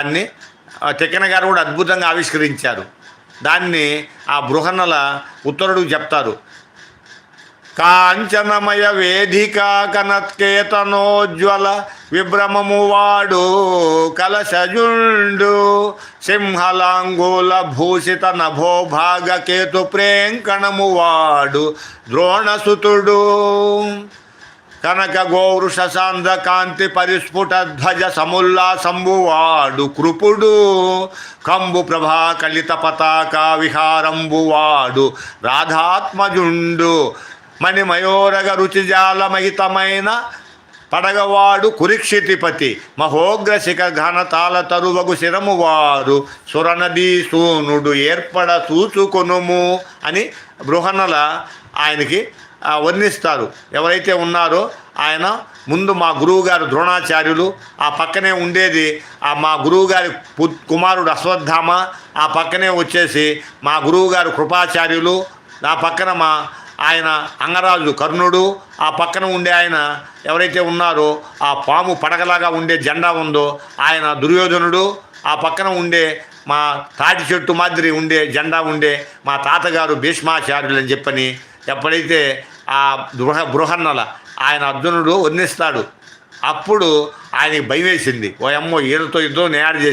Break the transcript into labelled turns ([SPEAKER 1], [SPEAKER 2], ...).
[SPEAKER 1] దాన్ని తిక్కన గారు కూడా అద్భుతంగా ఆవిష్కరించారు. దాన్ని ఆ బృహన్నల ఉత్తరుడు చెప్తారు. కాంచనమయ వేదిక కనత్కేతనోజ్వల విభ్రమము వాడు కలశజుండు సింహలాంగూల భూషిత నభోభాగ కేతు ప్రేంకణము వాడు ద్రోణసుతుడు కనక గోవృష సాంద్ర కాంతి పరిస్ఫుట ధ్వజ సముల్లాసంబువాడు కృపుడు కంబు ప్రభా కలిత పతాక విహారంబువాడు రాధాత్మజుండు మణిమయోరగ రుచిజాలమహితమైన పడగవాడు కురిక్షితిపతి మహోగ్రశిఖ ఘనతాల తరువగు శిరమువారు సురనదీసూనుడు ఏర్పడ చూచుకొనుము అని బృహన్నల ఆయనకి వర్ణిస్తారు. ఎవరైతే ఉన్నారో ఆయన ముందు మా గురువుగారు ద్రోణాచార్యులు, ఆ పక్కనే ఉండేది మా గురువుగారి కుమారుడు అశ్వత్థామ, ఆ పక్కనే వచ్చేసి మా గురువుగారు కృపాచార్యులు, ఆ పక్కన ఆయన అంగరాజు కర్ణుడు, ఆ పక్కన ఉండే ఆయన ఎవరైతే ఉన్నారో ఆ పాము పడగలాగా ఉండే జెండా ఉందో ఆయన దుర్యోధనుడు, ఆ పక్కన ఉండే మా తాటి చెట్టు మాదిరి ఉండే జెండా ఉండే మా తాతగారు భీష్మాచార్యులు అని చెప్పని ఎప్పుడైతే ఆ బృహన్నల ఆయన అర్జునుడు వర్ణిస్తాడు, అప్పుడు ఆయనకి భయం వేసింది. ఓ అమ్మో ఈయనతో యుద్ధం నేయాడు చేసి